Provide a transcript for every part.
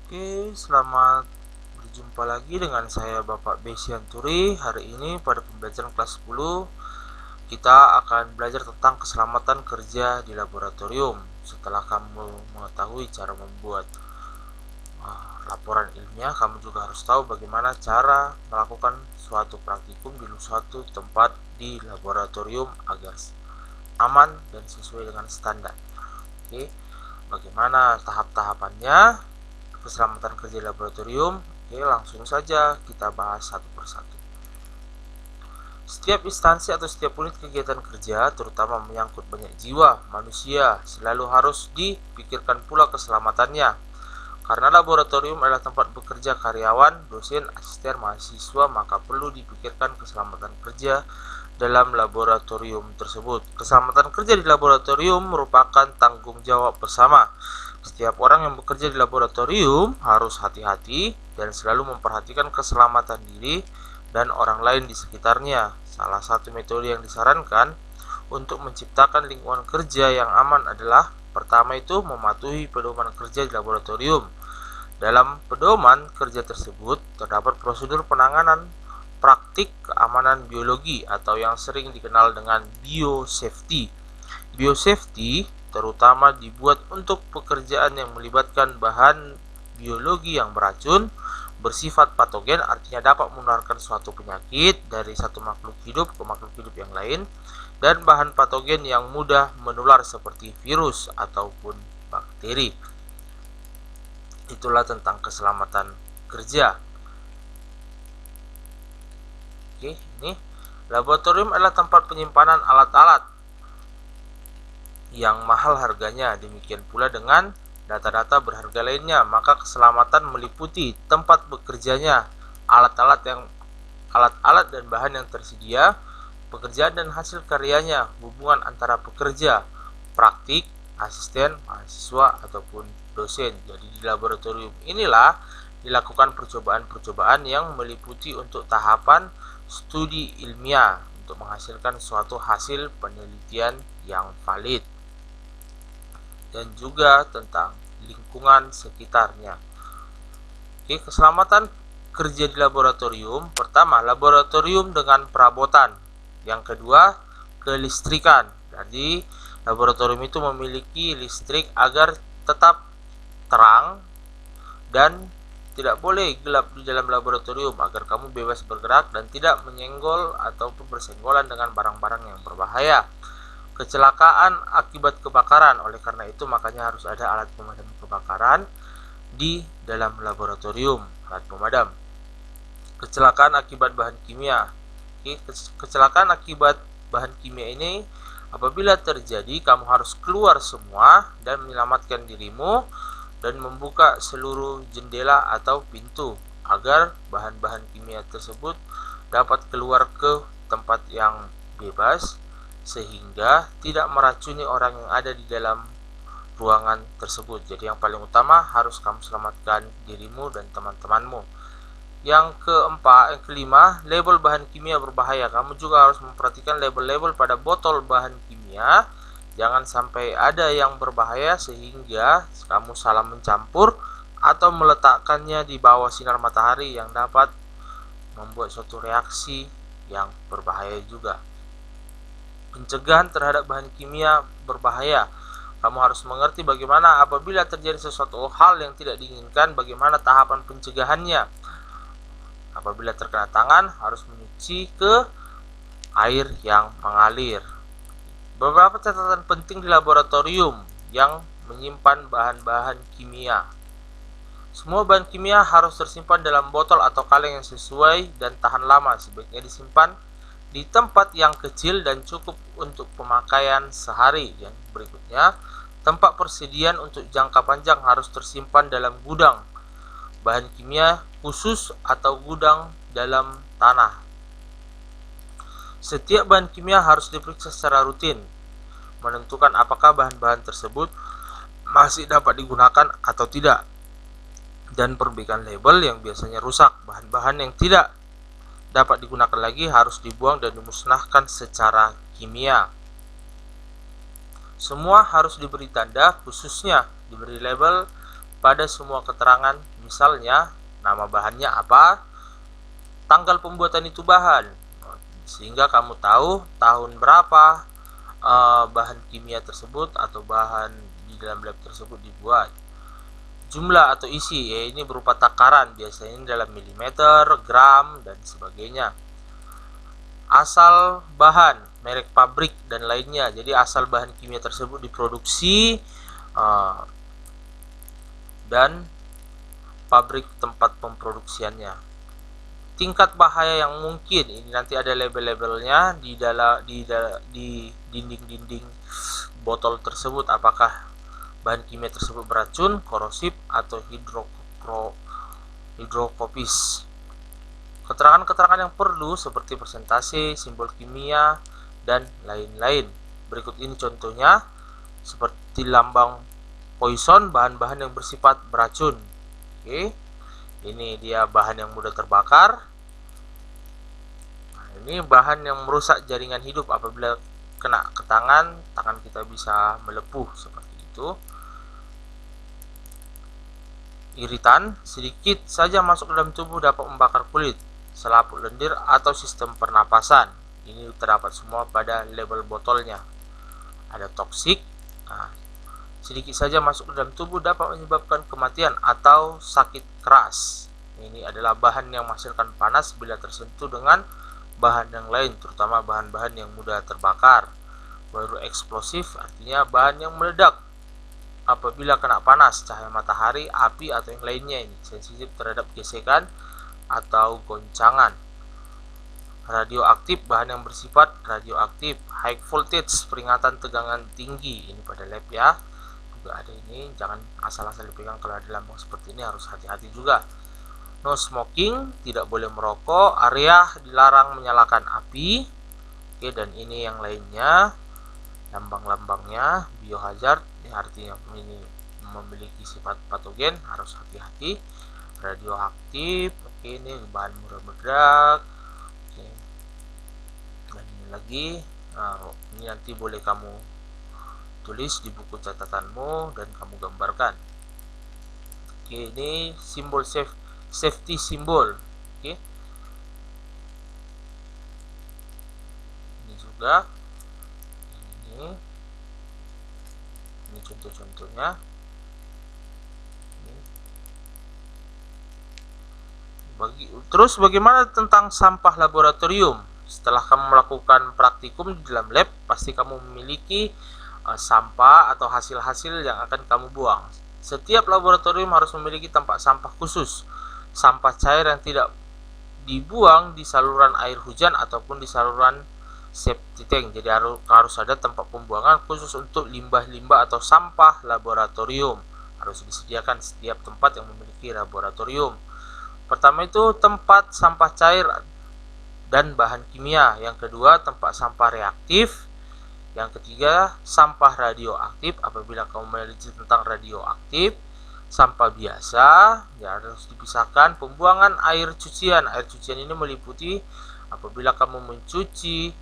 Oke, selamat berjumpa lagi dengan saya Bapak Besianturi. Hari ini pada pembelajaran kelas 10 kita akan belajar tentang keselamatan kerja di laboratorium. Setelah kamu mengetahui cara membuat laporan ilmiah, kamu juga harus tahu bagaimana cara melakukan suatu praktikum di suatu tempat di laboratorium agar aman dan sesuai dengan standar. Oke, bagaimana tahap-tahapannya keselamatan kerja di laboratorium? Oke, langsung saja kita bahas satu persatu. Setiap instansi atau setiap unit kegiatan kerja, terutama menyangkut banyak jiwa manusia, selalu harus dipikirkan pula keselamatannya. Karena laboratorium adalah tempat bekerja karyawan, dosen, asisten, mahasiswa, maka perlu dipikirkan keselamatan kerja dalam laboratorium tersebut. Keselamatan kerja di laboratorium merupakan tanggung jawab bersama. Setiap orang yang bekerja di laboratorium harus hati-hati dan selalu memperhatikan keselamatan diri dan orang lain di sekitarnya. Salah satu metode yang disarankan untuk menciptakan lingkungan kerja yang aman adalah pertama itu mematuhi pedoman kerja di laboratorium. Dalam pedoman kerja tersebut terdapat prosedur penanganan praktik keamanan biologi atau yang sering dikenal dengan biosafety. Biosafety terutama dibuat untuk pekerjaan yang melibatkan bahan biologi yang beracun, bersifat patogen, artinya dapat menularkan suatu penyakit dari satu makhluk hidup ke makhluk hidup yang lain, dan bahan patogen yang mudah menular seperti virus ataupun bakteri. Itulah tentang keselamatan kerja. Oke, ini laboratorium adalah tempat penyimpanan alat-alat yang mahal harganya. Demikian pula dengan data-data berharga lainnya. Maka keselamatan meliputi tempat bekerjanya, alat-alat dan bahan yang tersedia, pekerjaan dan hasil karyanya, hubungan antara pekerja, praktik, asisten, mahasiswa ataupun dosen. Jadi di laboratorium inilah dilakukan percobaan-percobaan yang meliputi untuk tahapan studi ilmiah untuk menghasilkan suatu hasil penelitian yang valid dan juga tentang lingkungan sekitarnya. Oke, keselamatan kerja di laboratorium. Pertama, laboratorium dengan perabotan. Yang kedua, kelistrikan. Jadi, laboratorium itu memiliki listrik agar tetap terang dan tidak boleh gelap di dalam laboratorium agar kamu bebas bergerak dan tidak menyenggol ataupun bersenggolan dengan barang-barang yang berbahaya. Kecelakaan akibat kebakaran, oleh karena itu makanya harus ada alat pemadam kebakaran di dalam laboratorium, alat pemadam. Kecelakaan akibat bahan kimia. Kecelakaan akibat bahan kimia ini apabila terjadi kamu harus keluar semua dan menyelamatkan dirimu dan membuka seluruh jendela atau pintu agar bahan-bahan kimia tersebut dapat keluar ke tempat yang bebas sehingga tidak meracuni orang yang ada di dalam ruangan tersebut. Jadi yang paling utama harus kamu selamatkan dirimu dan teman-temanmu. Yang kelima, label bahan kimia berbahaya. Kamu juga harus memperhatikan label-label pada botol bahan kimia. Jangan sampai ada yang berbahaya sehingga kamu salah mencampur atau meletakkannya di bawah sinar matahari yang dapat membuat suatu reaksi yang berbahaya juga. Pencegahan terhadap bahan kimia berbahaya. Kamu harus mengerti bagaimana apabila terjadi sesuatu hal yang tidak diinginkan, bagaimana tahapan pencegahannya. Apabila terkena tangan, harus menyuci ke air yang mengalir. Beberapa catatan penting di laboratorium yang menyimpan bahan-bahan kimia. Semua bahan kimia harus tersimpan dalam botol atau kaleng yang sesuai dan tahan lama. Sebaiknya disimpan di tempat yang kecil dan cukup untuk pemakaian sehari. Yang berikutnya, tempat persediaan untuk jangka panjang harus tersimpan dalam gudang bahan kimia khusus atau gudang dalam tanah. Setiap bahan kimia harus diperiksa secara rutin, menentukan apakah bahan-bahan tersebut masih dapat digunakan atau tidak, dan perbaikan label yang biasanya rusak. Bahan-bahan yang tidak dapat digunakan lagi harus dibuang dan dimusnahkan secara kimia. Semua harus diberi tanda, khususnya diberi label pada semua keterangan Misalnya, nama bahannya apa, tanggal pembuatan itu bahan, sehingga kamu tahu tahun berapa bahan kimia tersebut atau bahan di dalam lab tersebut dibuat. Jumlah atau isi, ini berupa takaran, biasanya dalam milimeter, gram, dan sebagainya. Asal bahan, merek pabrik, dan lainnya. Jadi asal bahan kimia tersebut diproduksi dan pabrik tempat pemproduksiannya. Tingkat bahaya yang mungkin, ini nanti ada label-labelnya di dinding-dinding botol tersebut, apakah bahan kimia tersebut beracun, korosif, atau hidrokopis. Keterangan-keterangan yang perlu seperti persentase, simbol kimia, dan lain-lain. Berikut ini contohnya, seperti lambang poison, bahan-bahan yang bersifat beracun. Oke, ini dia bahan yang mudah terbakar. Nah, ini bahan yang merusak jaringan hidup, apabila kena ke tangan kita bisa melepuh seperti itu. Iritan, sedikit saja masuk dalam tubuh dapat membakar kulit, selaput lendir, atau sistem pernapasan. Ini terdapat semua pada label botolnya. Ada toksik, sedikit saja masuk dalam tubuh dapat menyebabkan kematian atau sakit keras. Ini adalah bahan yang menghasilkan panas bila tersentuh dengan bahan yang lain, terutama bahan-bahan yang mudah terbakar. Baru eksplosif, artinya bahan yang meledak apabila kena panas, cahaya matahari, api, atau yang lainnya. Ini sensitif terhadap gesekan atau goncangan. Radioaktif, bahan yang bersifat radioaktif. High voltage, peringatan tegangan tinggi. Ini pada lab ya, juga ada ini. Jangan asal-asal dipegang, kalau ada lambang seperti ini harus hati-hati juga. No smoking, tidak boleh merokok. Area dilarang menyalakan api. Oke, dan ini yang lainnya, lambang-lambangnya. Biohazard, artinya ini memiliki sifat patogen, harus hati-hati. Radioaktif, oke, ini bahan mudah meledak. Oke, dan ini lagi, ini nanti boleh kamu tulis di buku catatanmu dan kamu gambarkan. Oke, ini simbol safety symbol. Oke, ini juga ini contoh-contohnya. Terus bagaimana tentang sampah laboratorium? Setelah kamu melakukan praktikum di dalam lab, pasti kamu memiliki sampah atau hasil-hasil yang akan kamu buang. Setiap laboratorium harus memiliki tempat sampah khusus. Sampah cair yang tidak dibuang di saluran air hujan ataupun di saluran septic tank. Jadi harus ada tempat pembuangan khusus untuk limbah-limbah atau sampah laboratorium. Harus disediakan setiap tempat yang memiliki laboratorium. Pertama itu tempat sampah cair dan bahan kimia. Yang kedua, tempat sampah reaktif. Yang ketiga, sampah radioaktif apabila kamu meneliti tentang radioaktif. Sampah biasa, ya harus dipisahkan. Pembuangan air cucian. Air cucian ini meliputi apabila kamu mencuci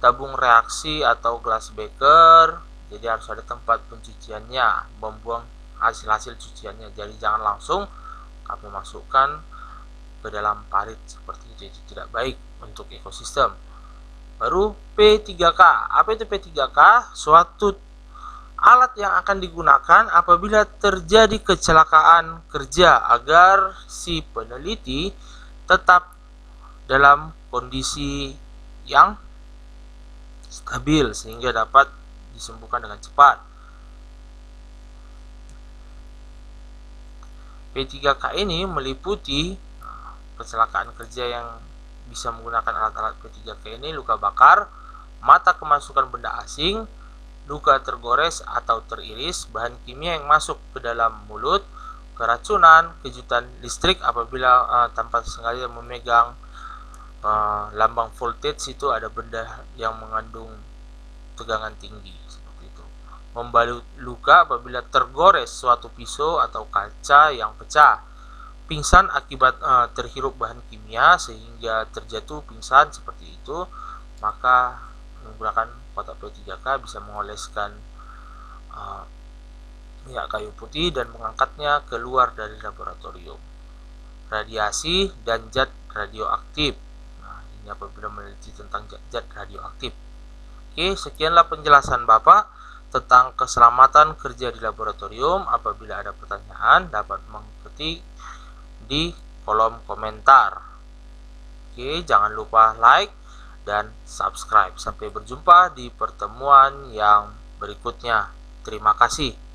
tabung reaksi atau glass beaker. Jadi harus ada tempat pencuciannya, membuang hasil-hasil cuciannya. Jadi jangan langsung kamu masukkan ke dalam parit seperti itu, tidak baik untuk ekosistem. Baru P3K. Apa itu P3K? Suatu alat yang akan digunakan apabila terjadi kecelakaan kerja agar si peneliti tetap dalam kondisi yang stabil sehingga dapat disembuhkan dengan cepat. P3K ini meliputi kecelakaan kerja yang bisa menggunakan alat-alat P3K ini: luka bakar, mata kemasukan benda asing, luka tergores atau teriris, bahan kimia yang masuk ke dalam mulut, keracunan, kejutan listrik apabila tanpa sengaja memegang lambang voltage, itu ada benda yang mengandung tegangan tinggi seperti itu. Membalut luka apabila tergores suatu pisau atau kaca yang pecah. Pingsan akibat terhirup bahan kimia sehingga terjatuh pingsan seperti itu, maka menggunakan kotak P3K bisa mengoleskan minyak kayu putih dan mengangkatnya keluar dari laboratorium. radiasi, dan zat radioaktif. Nah, ini apabila meneliti tentang zat radioaktif. Oke, sekianlah penjelasan Bapak tentang keselamatan kerja di laboratorium. Apabila ada pertanyaan, dapat mengikuti di kolom komentar. Oke, jangan lupa like dan subscribe. Sampai berjumpa di pertemuan yang berikutnya. Terima kasih.